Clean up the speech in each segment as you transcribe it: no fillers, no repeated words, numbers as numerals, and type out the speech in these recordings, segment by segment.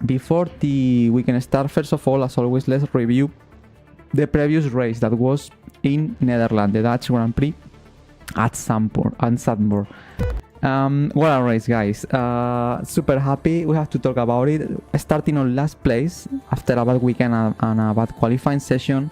before we can start, first of all, as always, let's review the previous race that was in Netherlands, the Dutch Grand Prix at Zandvoort. What a race, guys. Super happy. We have to talk about it. Starting on last place after a bad weekend and a bad qualifying session.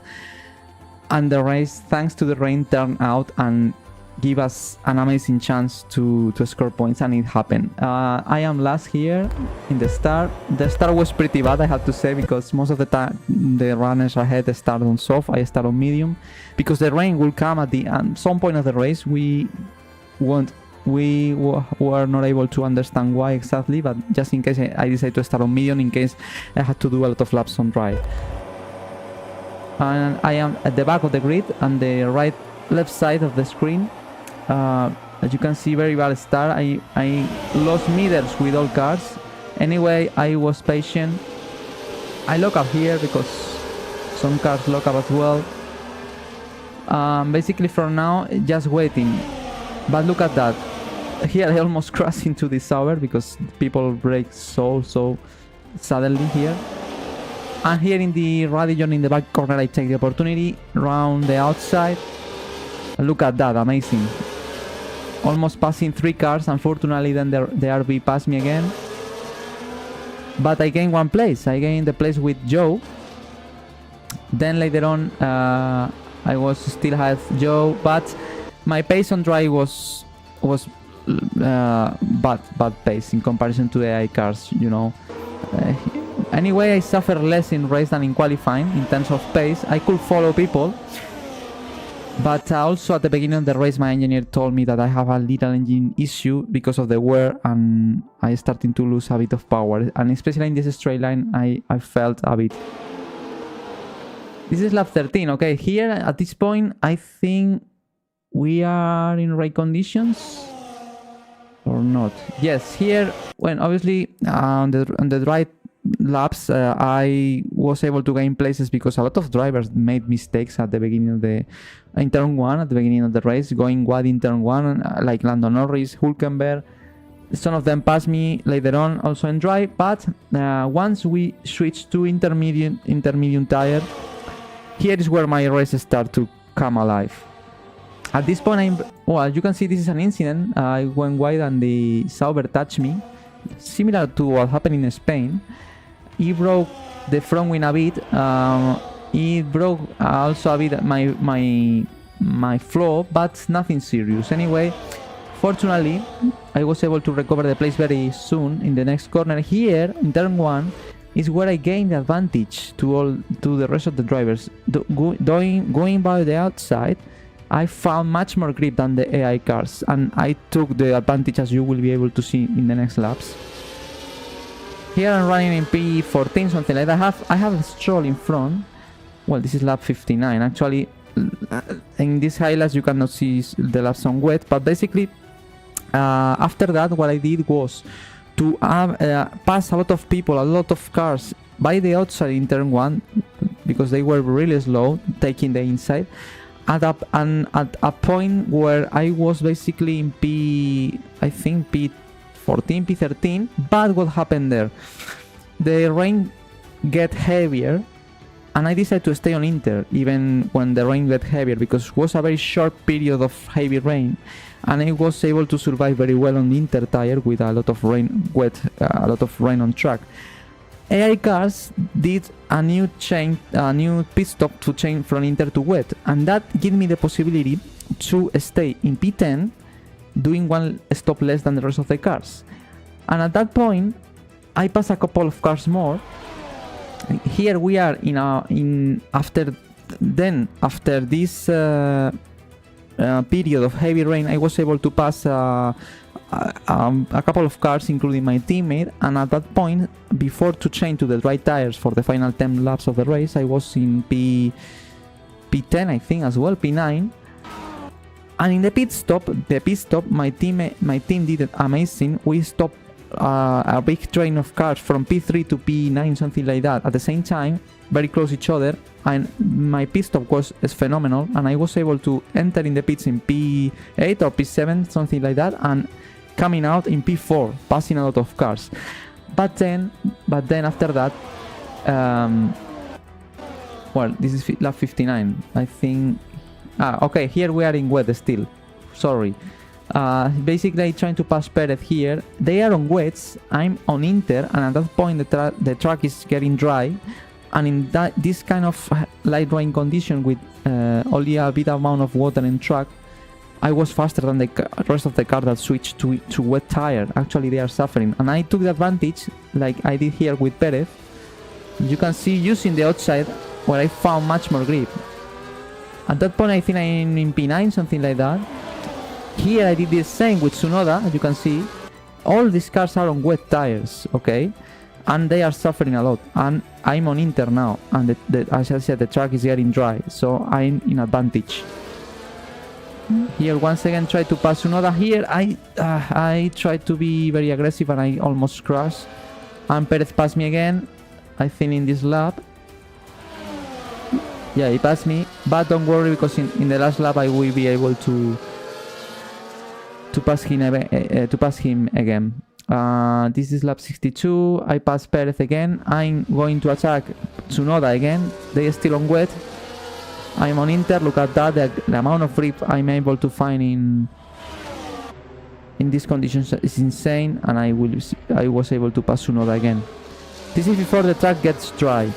And the race, thanks to the rain, turned out and give us an amazing chance to score points, and it happened. I am last here in the start. The start was pretty bad, I have to say, because most of the time the runners ahead start on soft, I start on medium, because the rain will come at some point of the race. We were not able to understand why exactly, but just in case I decided to start on medium, in case I had to do a lot of laps on dry. And I am at the back of the grid and the left side of the screen. As you can see, very bad start. I lost meters with all cars. Anyway, I was patient. I lock up here because some cars lock up as well. Basically from now, just waiting. But look at that. Here I almost crashed into the Sauber because people brake so suddenly here. And here in the Radillon in the back corner, I take the opportunity round the outside. Look at that, amazing. Almost passing 3 cars. Unfortunately, then the RB passed me again. But I gained 1 place. I gained the place with Joe. Then later on, I was still had Joe, but my pace on dry was bad pace in comparison to the AI cars, you know. Anyway, I suffered less in race than in qualifying in terms of pace. I could follow people. But also at the beginning of the race, my engineer told me that I have a little engine issue because of the wear, and I started to lose a bit of power. And especially in this straight line, I felt a bit. This is lap 13, okay? Here, at this point, I think we are in right conditions. Or not. Yes, here, when obviously on the right laps, I was able to gain places because a lot of drivers made mistakes at the beginning of in turn 1, at the beginning of the race, going wide in turn 1, like Lando Norris, Hülkenberg. Some of them passed me later on, also in dry, but once we switched to intermediate tire, here is where my race started to come alive. At this point, as you can see, this is an incident. I went wide and the Sauber touched me, similar to what happened in Spain. He broke the front wing a bit. It broke also a bit my floor, but nothing serious. Anyway, fortunately, I was able to recover the place very soon in the next corner. Here, in turn 1, is where I gained the advantage to the rest of the drivers. Going by the outside, I found much more grip than the AI cars, and I took the advantage, as you will be able to see in the next laps. Here I'm running in P14, something like that. I have a Stroll in front. Well, this is lap 59. Actually, in these highlights you cannot see the laps on wet, but basically after that what I did was to pass a lot of people, a lot of cars by the outside in turn 1 because they were really slow, taking the inside. At a point where I was basically in P14, P13, but what happened there? The rain get heavier, and I decided to stay on Inter even when the rain got heavier because it was a very short period of heavy rain, and I was able to survive very well on the Inter tire with a lot of rain, a lot of rain on track. AI cars did a new pit stop to change from Inter to wet, and that gave me the possibility to stay in P10, doing 1 stop less than the rest of the cars. And at that point, I passed a couple of cars more. Here we are after this period of heavy rain, I was able to pass a couple of cars, including my teammate, and at that point, before to change to the dry tires for the final 10 laps of the race, I was in P10, I think, as well, P9. And in the pit stop, my team did it amazing. We stopped a big train of cars from P3 to P9, something like that, at the same time, very close to each other, and my pit stop was phenomenal, and I was able to enter in the pits in P8 or P7, something like that, and coming out in P4, passing a lot of cars. But then after that, well, this is lap 59, I think. Okay, here we are in wet still. Sorry. Basically trying to pass Perez here. They are on wets, I'm on inter, and at that point the track is getting dry. And in this kind of light rain condition with only a bit amount of water in track, I was faster than the rest of the car that switched to wet tire. Actually, they are suffering, and I took the advantage, like I did here with Perez. You can see using the outside where I found much more grip. At that point, I think I'm in P9, something like that. Here I did the same with Tsunoda, as you can see. All these cars are on wet tires, okay? And they are suffering a lot. And I'm on inter now, and as I said, the track is getting dry, so I'm in advantage. Here once again try to pass Tsunoda. Here I tried to be very aggressive and I almost crashed. And Perez passed me again, I think in this lap. Yeah, he passed me, but don't worry, because in the last lap I will be able to pass him again. This is lap 62. I pass Perez again. I'm going to attack Tsunoda again. They are still on wet. I'm on inter. Look at that. The amount of grip I'm able to find in these conditions is insane, and I was able to pass Tsunoda again. This is before the track gets dry.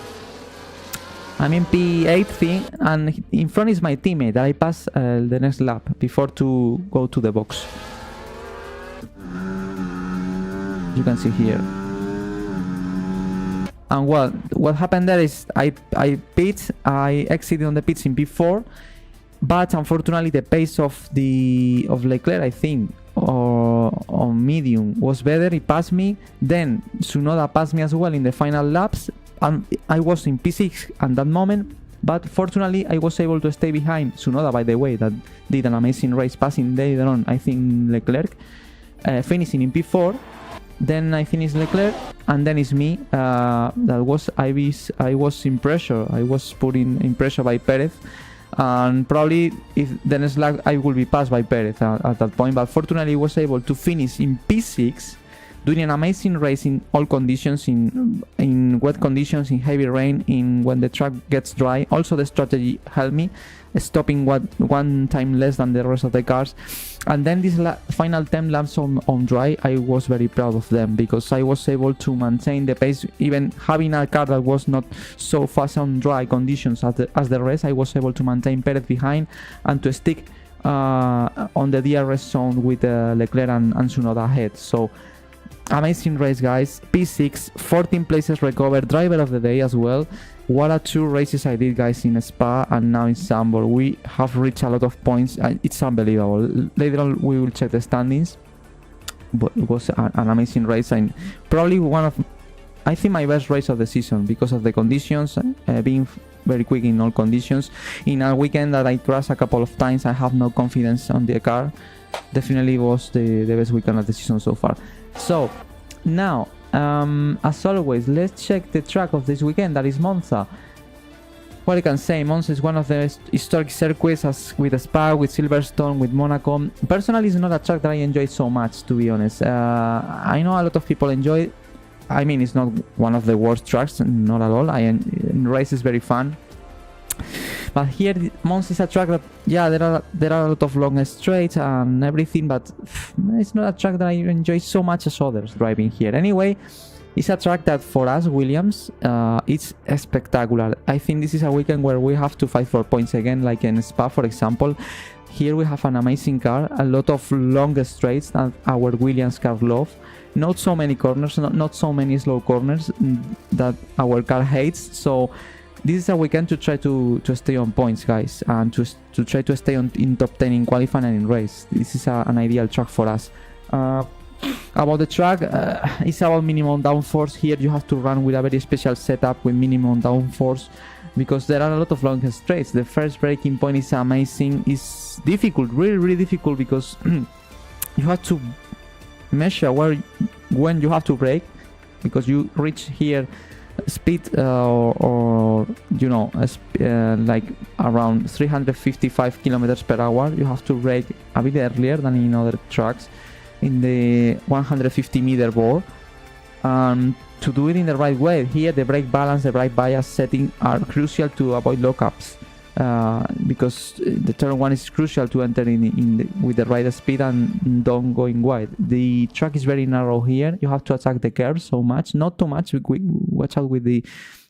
I'm in P8 thing, and in front is my teammate that I pass the next lap before to go to the box. You can see here. And what happened there is I exited on the pits in P4, but unfortunately the pace of Leclerc, I think, or on medium, was better. He passed me. Then Tsunoda passed me as well in the final laps, and I was in P6 at that moment. But fortunately, I was able to stay behind Tsunoda, by the way, that did an amazing race, passing later on, I think, Leclerc, finishing in P4. Then I finished Leclerc, and then it's me. I was in pressure. I was put in pressure by Perez, and probably if the next lap I will be passed by Perez at that point. But fortunately, I was able to finish in P6, doing an amazing race in all conditions, in wet conditions, in heavy rain, when the track gets dry. Also, the strategy helped me, stopping one time less than the rest of the cars. And then this final 10 laps on dry, I was very proud of them, because I was able to maintain the pace, even having a car that was not so fast on dry conditions as the rest. I was able to maintain Perez behind and to stick on the DRS zone with Leclerc and Tsunoda ahead. So amazing race, guys. P6, 14 places recovered, driver of the day as well. What a two races I did, guys, in Spa and now in Zandvoort. We have reached a lot of points. It's unbelievable. Later on we will check the standings, but it was an amazing race, and probably I think my best race of the season, because of the conditions, being very quick in all conditions. In a weekend that I crashed a couple of times, I have no confidence on the car. Definitely was the best weekend of the season so far. So now, as always, let's check the track of this weekend, that is Monza. What I can say, Monza is one of the historic circuits, as with Spa, with Silverstone, with Monaco. Personally, it's not a track that I enjoy so much, to be honest. I know a lot of people enjoy it. I mean, it's not one of the worst tracks, not at all. Race is very fun. But here, Monza is a track that, yeah, there are a lot of long straights and everything, but it's not a track that I enjoy so much as others driving here. Anyway, it's a track that for us, Williams, it's spectacular. I think this is a weekend where we have to fight for points again, like in Spa, for example. Here we have an amazing car, a lot of long straights that our Williams car love. Not so many corners, not so many slow corners that our car hates. So this is a weekend to try to stay on points, guys, and to try to stay in top 10 in qualifying and in race. This is an ideal track for us. About the track, it's about minimum downforce. Here you have to run with a very special setup with minimum downforce, because there are a lot of long straights. The first braking point is amazing. It's difficult, really difficult, because you have to measure when you have to brake, because you reach here speed or you know, like around 355 kilometers per hour. You have to brake a bit earlier than in other tracks in the 150 meter bore. to do it in the right way. Here the brake balance, the brake bias setting are crucial to avoid lockups, because the turn 1 is crucial to enter with the right speed and don't going wide. The track is very narrow here. You have to attack the curves so much, not too much. Watch out with the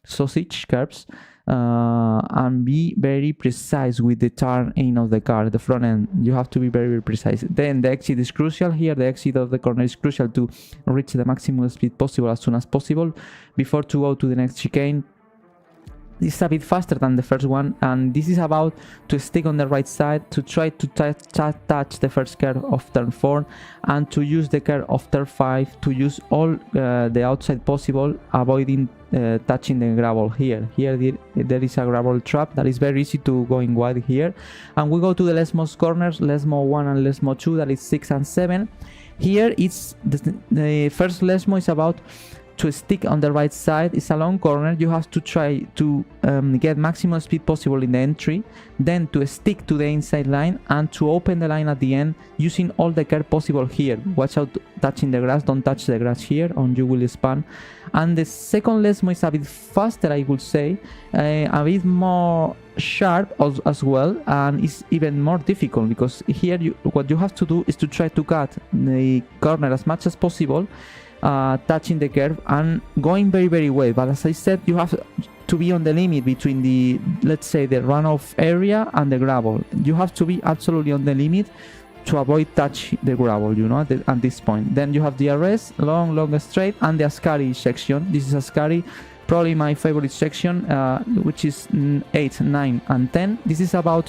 sausage curves, and be very precise with the turn in of the car, the front end. You have to be very, very precise. Then the exit is crucial here. The exit of the corner is crucial to reach the maximum speed possible as soon as possible before to go to the next chicane. This is a bit faster than the first one, and this is about to stick on the right side, to try to touch the first curve of turn 4, and to use the curve of turn 5 to use all the outside possible, avoiding touching the gravel here. Here there is a gravel trap that is very easy to go in wide here, and we go to the leftmost corners, leftmost 1 and leftmost 2, that is 6 and 7. Here it's the first leftmost is about to stick on the right side. It's a long corner. You have to try to get maximum speed possible in the entry, then to stick to the inside line and to open the line at the end using all the curve possible here. Watch out touching the grass, don't touch the grass here or you will spin. And the second lesmo is a bit faster, I would say, a bit more sharp as well, and it's even more difficult because here what you have to do is to try to cut the corner as much as possible, touching the curve and going very, very well. But as I said, you have to be on the limit between the, let's say, the runoff area and the gravel. You have to be absolutely on the limit to avoid touch the gravel, you know, at this point. Then you have the arrest, long straight, and the Ascari section. This is Ascari, probably my favorite section, which is 8, 9 and 10. This is about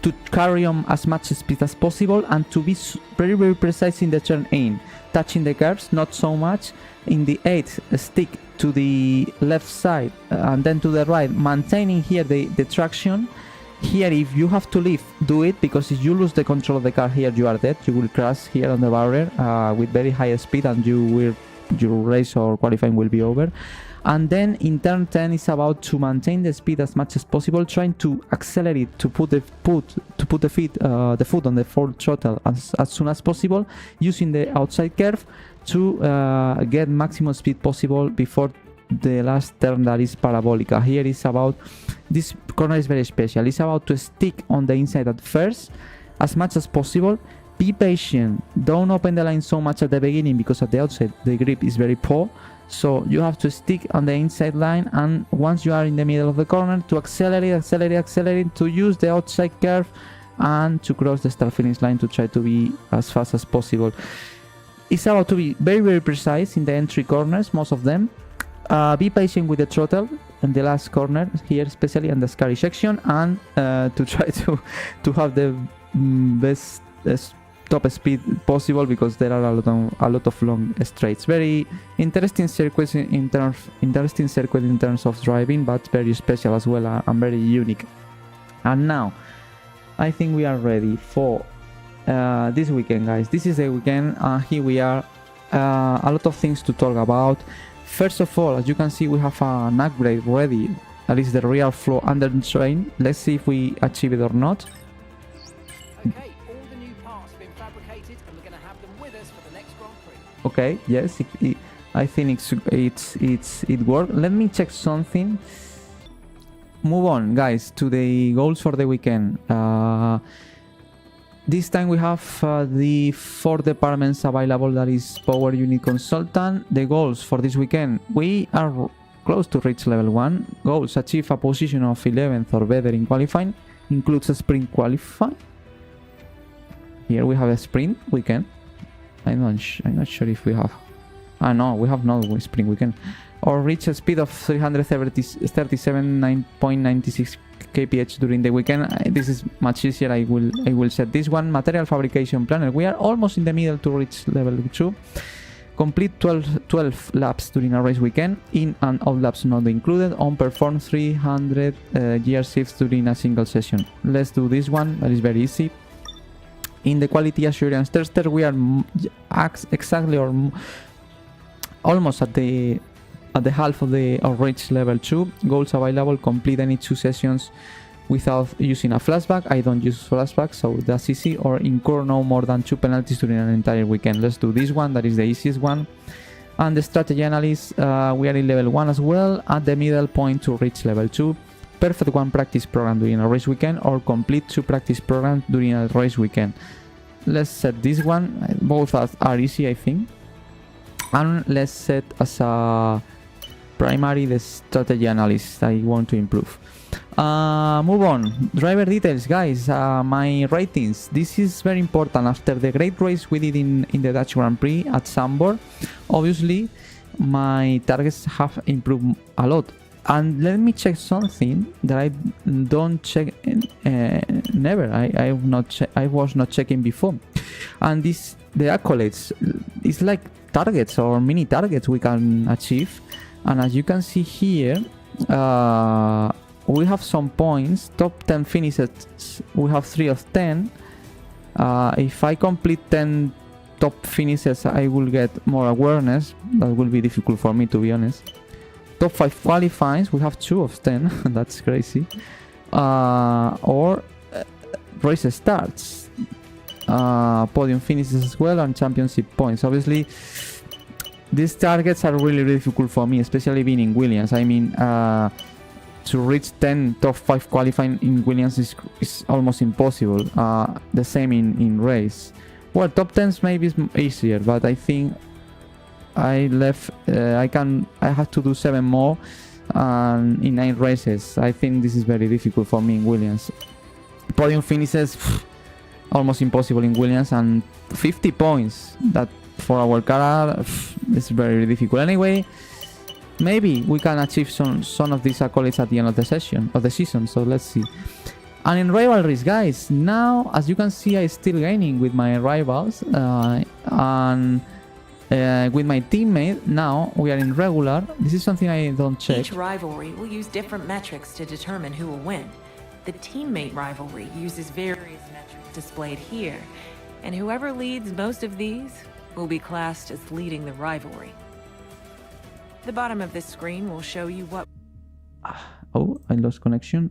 to carry on as much speed as possible and to be very, very precise in the turn in, touching the curves, not so much. In the 8, stick to the left side and then to the right, maintaining here the traction. Here, if you have to leave, do it, because if you lose the control of the car here, you are dead. You will crash here on the barrier with very high speed, and your race or qualifying will be over. And then in turn 10, it's about to maintain the speed as much as possible, trying to accelerate, to put the foot on the full throttle as soon as possible, using the outside curve to get maximum speed possible before the last turn, that is parabolica. Here is about, this corner is very special. It's about to stick on the inside at first as much as possible. Be patient, don't open the line so much at the beginning, because at the outside the grip is very poor. So you have to stick on the inside line, and once you are in the middle of the corner, to accelerate, to use the outside curve and to cross the start finish line to try to be as fast as possible. It's about to be very, very precise in the entry corners, most of them. Be patient with the throttle in the last corner here, especially in the Ascari section, and to try to have the best top speed possible, because there are a lot of long straights. Very interesting circuit in terms of driving, but very special as well, and very unique. And now I think we are ready for this weekend, guys. This is the weekend. Here we are. A lot of things to talk about. First of all, as you can see, we have an upgrade ready. That is the rear floor under the train. Let's see if we achieve it or not. Okay, all the new parts have been fabricated, and we're going to have them with us for the next Grand Prix. Okay, yes, I think it worked. Let me check something. Move on, guys, to the goals for the weekend. This time we have the 4 departments available, that is Power Unit Consultant. The goals for this weekend, we are close to reach level 1. Goals: achieve a position of 11th or better in qualifying, includes a sprint qualifying. Here we have a sprint weekend. I'm not sure if we have. No, we have no sprint weekend. Or reach a speed of 337.96 kph during the weekend. This is much easier. I will set this one. Material fabrication planner. We are almost in the middle to reach level 2. Complete 12 laps during a race weekend, in and out laps not included. On perform 300 gear shifts during a single session. Let's do this one. That is very easy. In the quality assurance tester, we are exactly or almost at the half of reach level 2. Goals available: complete any 2 sessions without using a flashback. I don't use flashback, so that's easy. Or incur no more than 2 penalties during an entire weekend. Let's do this one. That is the easiest one. And the strategy analyst, we are in level 1 as well, at the middle point to reach level 2. Perfect 1 practice program during a race weekend, or complete 2 practice programs during a race weekend. Let's set this one, both are easy I think. And let's set as a primary the strategy analyst I want to improve. Move on. Driver details, guys. My ratings. This is very important. After the great race we did in the Dutch Grand Prix at Zandvoort, obviously my targets have improved a lot. And let me check something that I don't check never. I was not checking before. And this, the accolades, it's like targets or mini targets we can achieve. And as you can see here, we have some points. Top 10 finishes, we have 3 of 10. If I complete 10 top finishes, I will get more awareness. That will be difficult for me, to be honest. Top 5 qualifies, we have 2 of 10. That's crazy. Or race starts, podium finishes as well, and championship points. Obviously these targets are really difficult for me, especially being in Williams. I mean, to reach 10 top 5 qualifying in Williams is almost impossible. The same in race. Well, top 10s maybe is easier, but I think I have to do 7 more in 9 races. I think this is very difficult for me in Williams. Podium finishes, almost impossible in Williams, and 50 points, that for our car is very difficult. Anyway, maybe we can achieve some of these accolades at the end of the season, so let's see. And in rivalries, guys, now as you can see, I'm still gaining with my rivals, and with my teammate. Now we are in regular. This is something I don't check. Each rivalry will use different metrics to determine who will win. The teammate rivalry uses various metrics displayed here, and whoever leads most of these will be classed as leading the rivalry. The bottom of this screen will show you what... Oh, I lost connection.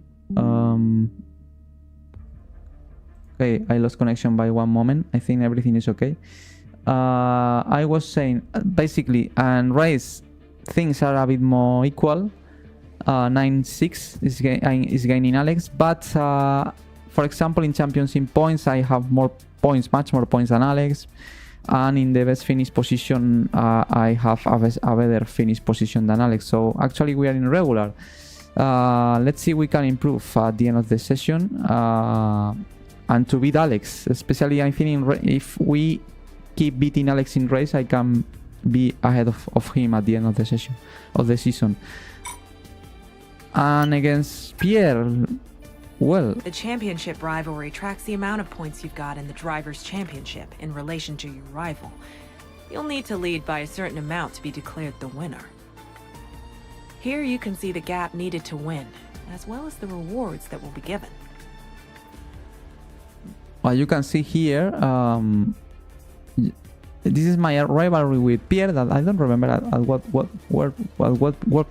Okay, I lost connection by 1 moment. I think everything is okay. I was saying, basically, and race, things are a bit more equal. 9-6 is gaining Alex, but for example, in championship points, I have more points, much more points than Alex. And in the best finish position, I have a better finish position than Alex. So actually, we are in regular. Let's see if we can improve at the end of the session and to beat Alex. Especially, I think if we keep beating Alex in race, I can be ahead of him at the end of the season. And against Pierre, well, the championship rivalry tracks the amount of points you've got in the Drivers' Championship in relation to your rival. You'll need to lead by a certain amount to be declared the winner. Here you can see the gap needed to win, as well as the rewards that will be given. Well, you can see here, this is my rivalry with Pierre. That I don't remember at what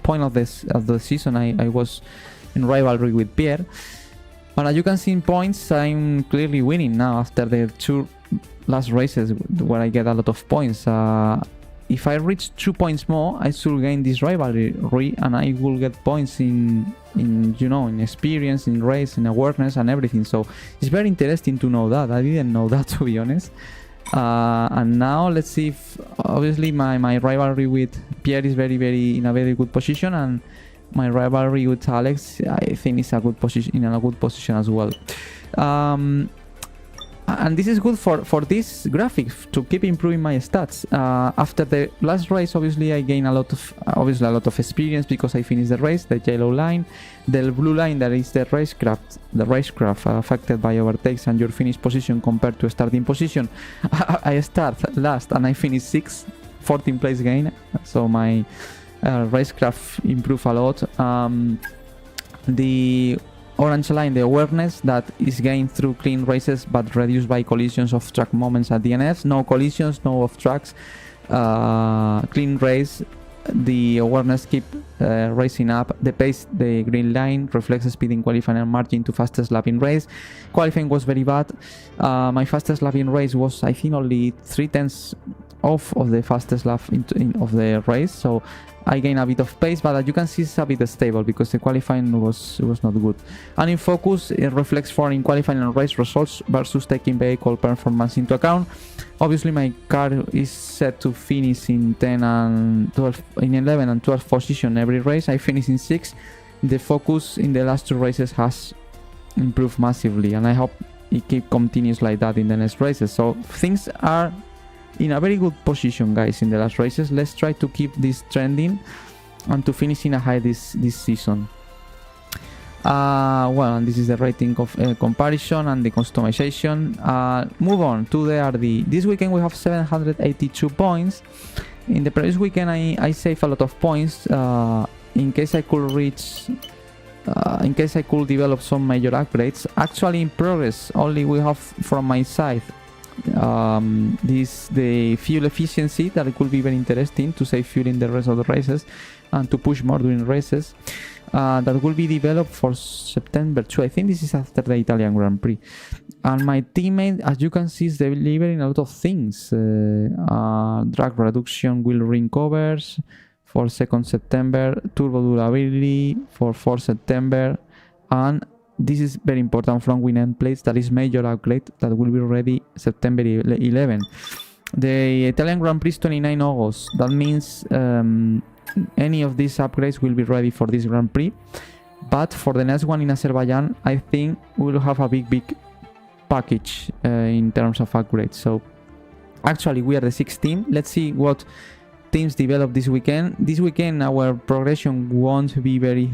point of the season I was in rivalry with Pierre. But as you can see in points, I'm clearly winning now after the 2 last races where I get a lot of points. If I reach 2 points more, I should gain this rivalry, and I will get points in experience, in race, in awareness, and everything. So it's very interesting to know that. I didn't know that, to be honest. And now let's see if, obviously, my rivalry with Pierre is in a very good position, and my rivalry with Alex, I think, is in a good position as well. And this is good for this graphic to keep improving my stats. After the last race, obviously I gain a lot of experience because I finished the race. The yellow line, the blue line, that is the racecraft affected by overtakes and your finish position compared to starting position. I start last and I finish 6th, 14 place gain. So my racecraft improved a lot. The orange line, the awareness, that is gained through clean races but reduced by collisions of track moments at DNFs. No collisions, no off tracks, clean race. The awareness keep racing up. The pace, the green line, reflects the speed in qualifying and margin to fastest lap in race. Qualifying was very bad. My fastest lap in race was, I think, only 0.3 off of the fastest lap of the race, so I gain a bit of pace, but as you can see, it's a bit stable because the qualifying was not good. And in focus, it reflects for in qualifying and race results versus taking vehicle performance into account. Obviously, my car is set to finish in 10 and 12, in 11 and 12 position every race. I finish in 6. The focus in the last 2 races has improved massively, and I hope it continues like that in the next races. So things are in a very good position, guys, in the last races. Let's try to keep this trending and to finish in a high this season. Well, and this is the rating of comparison and the customization. Move on to the RD. This weekend we have 782 points. In the previous weekend I saved a lot of points in case I could reach in case I could develop some major upgrades. Actually in progress only we have from my side the fuel efficiency, that it could be very interesting to save fuel in the rest of the races and to push more during races. That will be developed for September 2. I think this is after the Italian Grand Prix. And my teammate, as you can see, is delivering a lot of things. Drag reduction, wheel ring covers for 2nd September, turbo durability for 4th September, and this is very important, front wing end plates, that is major upgrade that will be ready September 11. The Italian Grand Prix is 29 August. That means any of these upgrades will be ready for this Grand Prix. But for the next one in Azerbaijan, I think we will have a big package in terms of upgrades. So actually we are the 6th team. Let's see what teams develop this weekend. This weekend our progression won't be very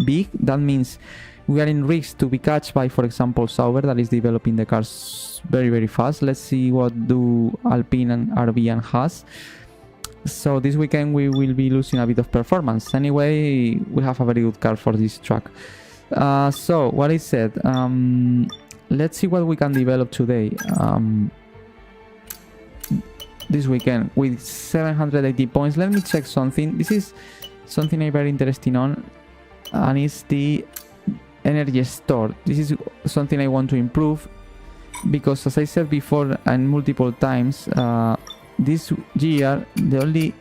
big. That means we are in risk to be catched by, for example, Sauber, that is developing the cars very fast. Let's see what do Alpine and RB and Haas. So this weekend we will be losing a bit of performance. Anyway, we have a very good car for this track. So what I said, let's see what we can develop today. This weekend with 780 points. Let me check something. This is something I'm very interested on, and it's the energy store. This is something I want to improve because, as I said before and multiple times, this year the only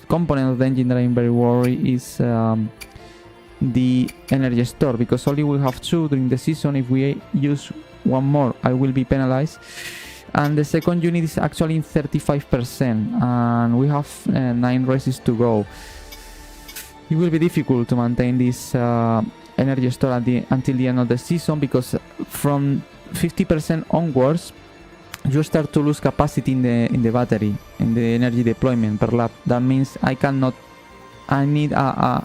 component of the engine that I'm very worried is the energy store, because only we have 2 during the season. If we use one more, I will be penalized. And the second unit is actually in 35%, and we have 9 races to go. It will be difficult to maintain this energy store until the end of the season, because from 50% onwards you start to lose capacity in the battery, in the energy deployment per lap. That means I need a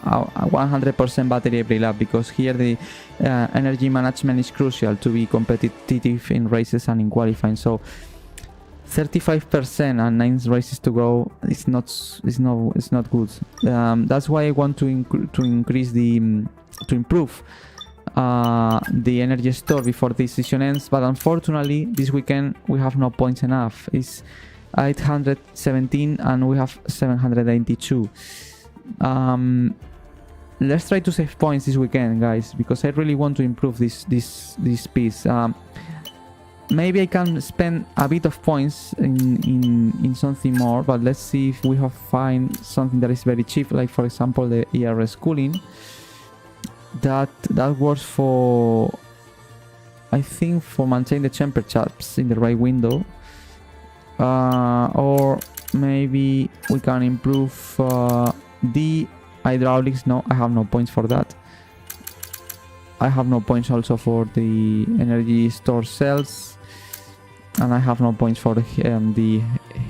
100% battery every lap, because here the energy management is crucial to be competitive in races and in qualifying. So 35% and 9 races to go is not good. That's why I want to increase to improve the energy store before this season ends. But unfortunately this weekend we have no points enough. It's 817 and we have 782. Let's try to save points this weekend, guys, because I really want to improve this piece. Maybe I can spend a bit of points in something more, but let's see if we find something that is very cheap, like for example the ERS cooling. That works for, I think, for maintaining the temperatures in the right window, or maybe we can improve the hydraulics. No, I have no points for that. I have no points also for the energy store cells, and I have no points for the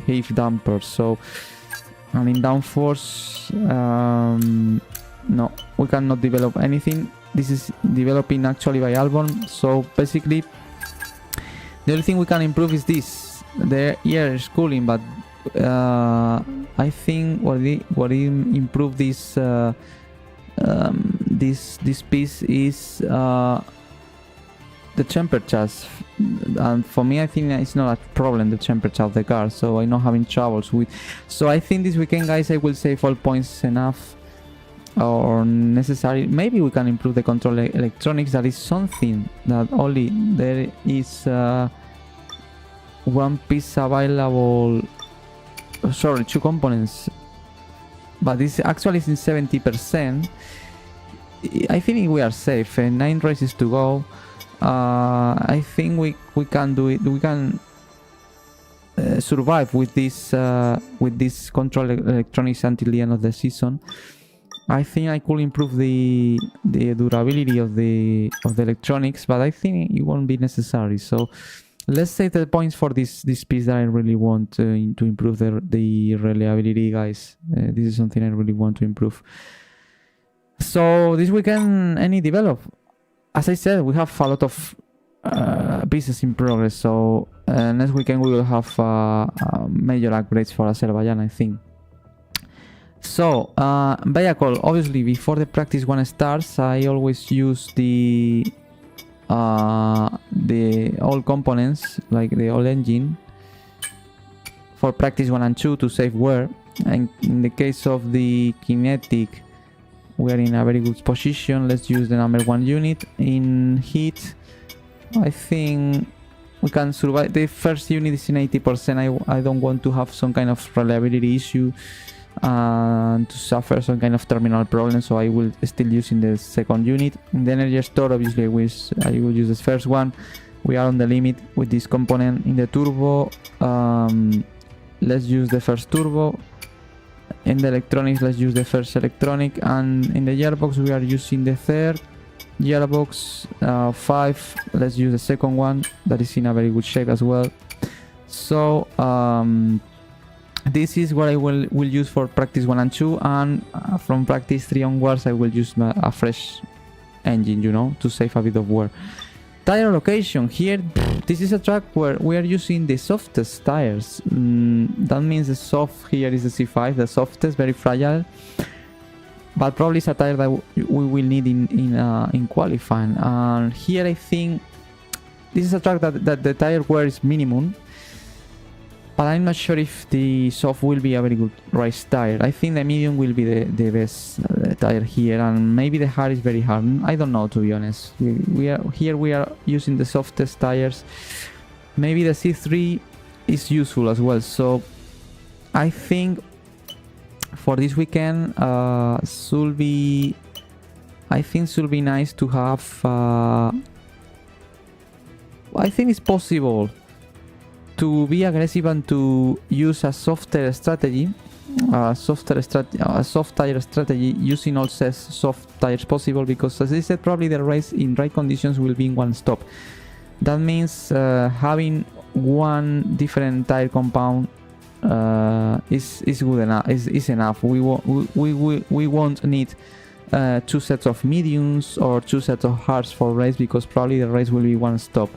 heave dampers. So, and in downforce, no, we cannot develop anything. This is developing actually by Albon. So basically the only thing we can improve is this, the air cooling. But I think what improve this this piece is the temperatures, and for me I think it's not a problem, the temperature of the car, so I'm not having troubles with. So I think this weekend, guys, I will save all points enough or necessary. Maybe we can improve the control electronics. That is something that only there is one piece available sorry, 2 components, but this actually is in 70%. I think we are safe. 9 races to go. I think we can do it. We can survive with this control electronics until the end of the season. I think I could improve the durability of the electronics, but I think it won't be necessary. So let's save the points for this piece that I really want to improve the reliability, guys. This is something I really want to improve. So this weekend, any develop? As I said, we have a lot of pieces in progress. So next weekend we will have major upgrades for Azerbaijan, I think. So vehicle, obviously before the practice 1 starts, I always use the all components, like the all engine, for practice 1 and 2 to save wear. And in the case of the kinetic, we are in a very good position. Let's use the number 1 unit. In heat, I think we can survive. The first unit is in 80%. I don't want to have some kind of reliability issue and to suffer some kind of terminal problem, so I will still using the second unit. In the energy store, obviously I will use the first one. We are on the limit with this component. In the turbo, let's use the first turbo. In the electronics, let's use the first electronic, and in the gearbox we are using the third gearbox. 5, let's use the second one, that is in a very good shape as well. So this is what I will use for practice 1 and 2, and from practice 3 onwards I will use a fresh engine, you know, to save a bit of wear. Tire location here, this is a track where we are using the softest tires. That means the soft here is the C5, the softest, very fragile, but probably it's a tire that we will need in qualifying. And here I think this is a track that the tire wear is minimum, but I'm not sure if the soft will be a very good race tire. I think the medium will be the best tire here, and maybe the hard is very hard. I don't know, to be honest. We are using the softest tires. Maybe the C3 is useful as well. So I think for this weekend should be nice to have. I think it's possible to be aggressive and to use a softer strategy, a soft tire strategy, using all soft tires possible, because as I said, probably the race in right conditions will be in one stop. That means having one different tire compound is good enough. Is enough. We won't need 2 sets of mediums or 2 sets of hards for race, because probably the race will be one stop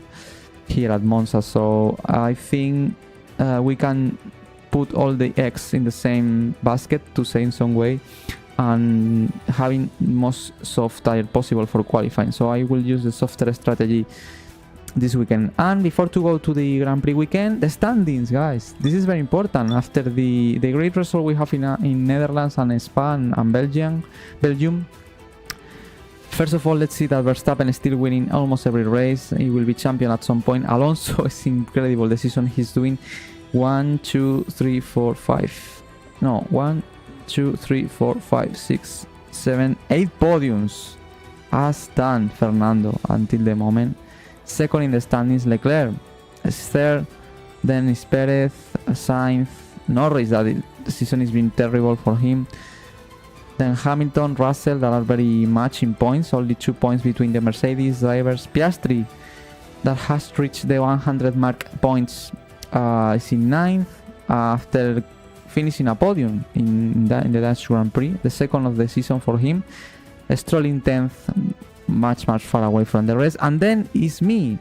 here at Monza. So I think we can put all the eggs in the same basket, to say in some way, and having most soft tire possible for qualifying. So I will use the softer strategy this weekend. And before to go to the Grand Prix weekend, the standings, guys, this is very important. After the great result we have in Netherlands and Spa and Belgium. First of all, let's see that Verstappen is still winning almost every race. He will be champion at some point. Alonso is incredible the season he's doing. 1, 2, 3, 4, 5. No, 1, 2, 3, 4, 5, 6, 7, 8 podiums has done Fernando until the moment. Second in the standings, Leclerc is third. Then is Perez, Sainz, Norris. That the season has been terrible for him. Then Hamilton, Russell, that are very much in points, only 2 points between the Mercedes drivers. Piastri, that has reached the 100 mark points, is in 9th after finishing a podium in the Dutch Grand Prix, the second of the season for him. Stroll in 10th, much far away from the rest. And then is me.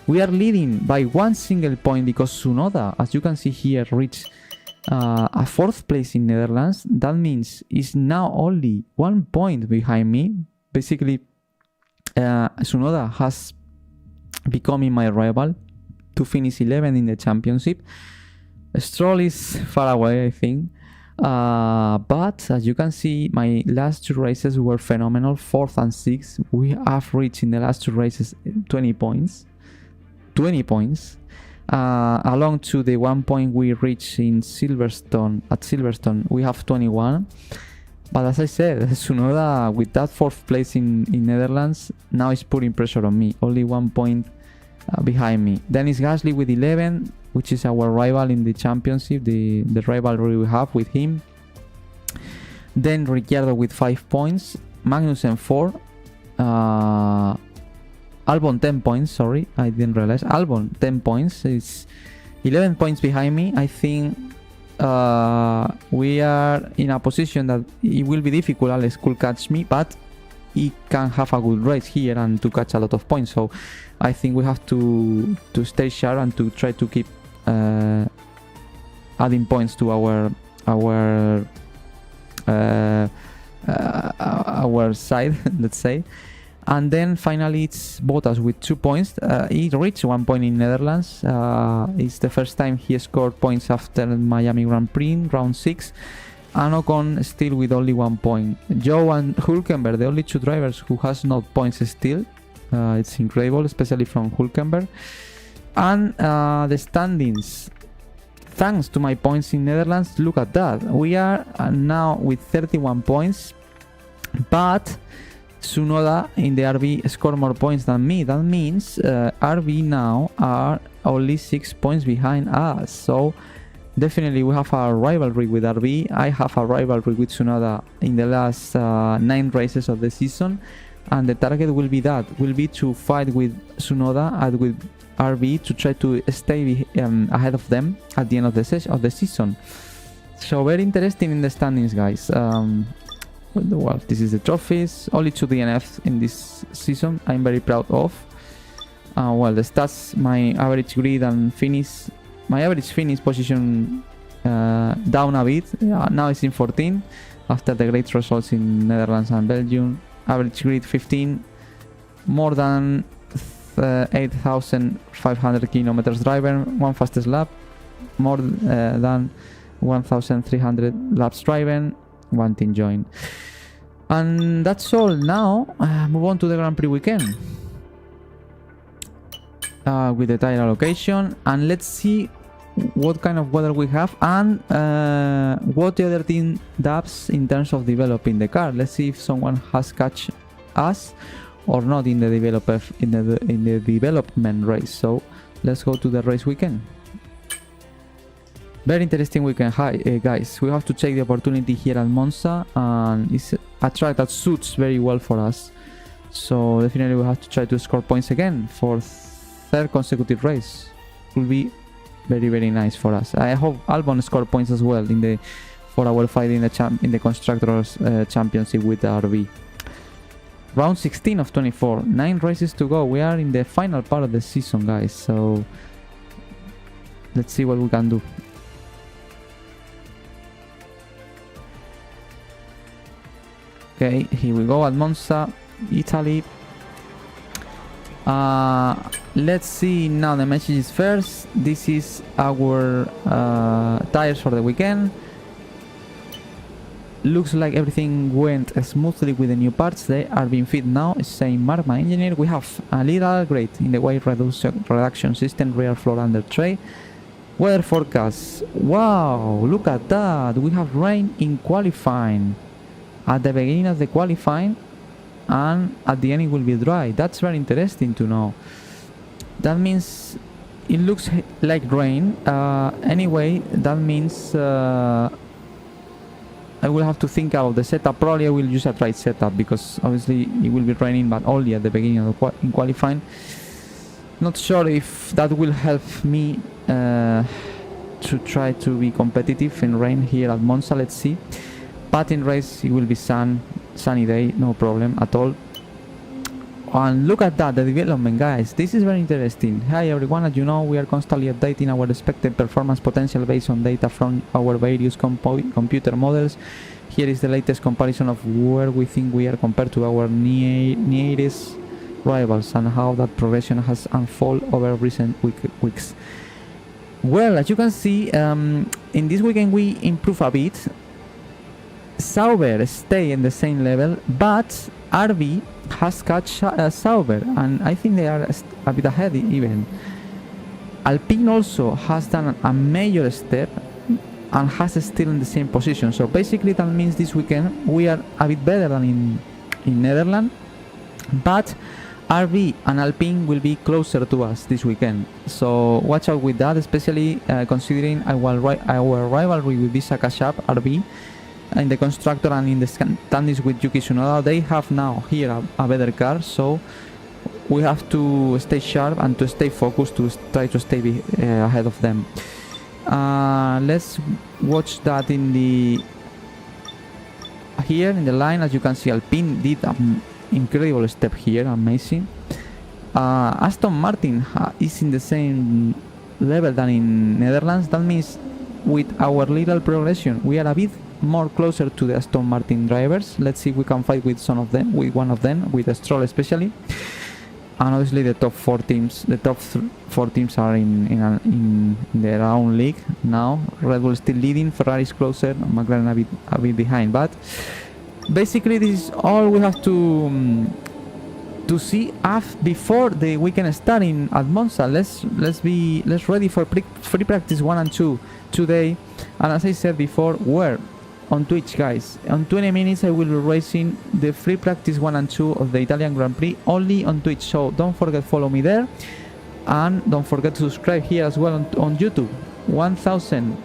We are leading by 1 single point, because Tsunoda, as you can see here, reached a 4th place in Netherlands. That means is now only 1 point behind me. Basically, Tsunoda has become my rival to finish 11 in the championship. Stroll is far away, I think. But as you can see, my last 2 races were phenomenal, 4th and 6th. We have reached in the last 2 races 20 points. Along to the 1 point we reached in Silverstone, we have 21. But as I said, Tsunoda, with that 4th place in Netherlands, now is putting pressure on me. Only 1 point behind me. Then is Gasly with 11, which is our rival in the championship, the rivalry we have with him. Then Ricciardo with 5 points, Magnussen 4, Albon 10 points, sorry, I didn't realize. Albon 10 points, is 11 points behind me. I think we are in a position that it will be difficult. Alex could catch me, but he can have a good race here and to catch a lot of points. So I think we have to stay sharp and to try to keep adding points to our side, let's say. And then finally it's Bottas with 2 points. He reached 1 point in Netherlands. It's the first time he scored points after Miami Grand Prix, round 6. And Ocon still with only 1 point. Joe and Hülkenberg, the only 2 drivers who has no points still. It's incredible, especially from Hülkenberg. And the standings. Thanks to my points in Netherlands, look at that. We are now with 31 points. But Tsunoda in the RB scored more points than me. That means RB now are only 6 points behind us. So definitely we have a rivalry with RB. I have a rivalry with Tsunoda in the last 9 races of the season. And the target will be to fight with Tsunoda and with RB to try to stay ahead of them at the end of the season. So very interesting in the standings, guys. Well, this is the trophies. Only 2 DNFs in this season. I'm very proud of. Well, the stats, my average grid and finish. My average finish position down a bit. Now it's in 14 after the great results in Netherlands and Belgium. Average grid 15. More than 8,500 kilometers driven. 1 fastest lap. More than 1,300 laps driven. 1 team join. And that's all. Now move on to the Grand Prix weekend with the tire allocation, and let's see what kind of weather we have and what the other team does in terms of developing the car. Let's see if someone has catch us or not in the development race. So let's go to the race weekend. Very interesting weekend. Hi guys, we have to take the opportunity here at Monza, and it's a track that suits very well for us. So definitely we have to try to score points again for 3rd consecutive race. It will be very, very nice for us. I hope Albon score points as well for our fight in the Constructors Championship with the RB. Round 16 of 24, 9 races to go. We are in the final part of the season, guys. So let's see what we can do. Okay, here we go at Monza, Italy. Let's see now the messages first. This is our tires for the weekend. Looks like everything went smoothly with the new parts. They are being fit now, saying Mark, my engineer. We have a little upgrade in the weight reduction system, rear floor under tray. Weather forecast. Wow, look at that. We have rain in qualifying. At the beginning of the qualifying, and at the end it will be dry. That's very interesting to know. That means it looks like rain. Anyway, that means I will have to think about the setup. Probably I will use a dry setup because obviously it will be raining, but only at the beginning of the qualifying. Not sure if that will help me to try to be competitive in rain here at Monza. Let's see. But in race it will be sunny day, no problem at all. And look at that, the development, guys. This is very interesting. Hi everyone, as you know, we are constantly updating our expected performance potential based on data from our various computer models. Here is the latest comparison of where we think we are compared to our nearest rivals and how that progression has unfolded over recent weeks. Well, as you can see, in this weekend we improve a bit. Sauber stay in the same level, but RB has catch Sauber, and I think they are a bit ahead even. Alpine also has done a major step and has still in the same position. So basically that means this weekend we are a bit better than in Netherlands, but RB and Alpine will be closer to us this weekend. So watch out with that, especially considering our rivalry with Visa Cash App, RB, in the constructor and in the standings with Yuki Tsunoda. They have now here a better car, so we have to stay sharp and to stay focused to try to stay ahead of them. Let's watch that in the here in the line. As you can see, Alpine did an incredible step here, amazing. Aston Martin is in the same level than in Netherlands. That means with our little progression we are a bit more closer to the Aston Martin drivers. Let's see if we can fight with some of them, with one of them, with Stroll especially. And obviously the top four teams are in their own league now. Red Bull still leading, Ferrari is closer, McLaren a bit behind. But basically this is all we have to see before the weekend starting at Monza. Let's ready for free practice 1 and 2 today. And as I said before, we're on Twitch, guys. On 20 minutes I will be racing the free practice 1 and 2 of the Italian Grand Prix only on Twitch, so don't forget to follow me there, and don't forget to subscribe here as well on YouTube. 1000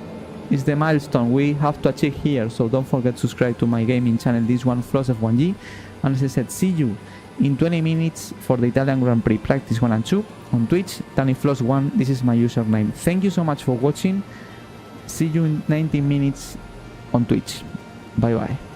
is the milestone we have to achieve here, so don't forget to subscribe to my gaming channel, this one Floss F1G. And as I said, see you in 20 minutes for the Italian Grand Prix practice 1 and 2 on Twitch. TanyFloss1, this is my username. Thank you so much for watching. See you in 19 minutes on Twitch. Bye bye.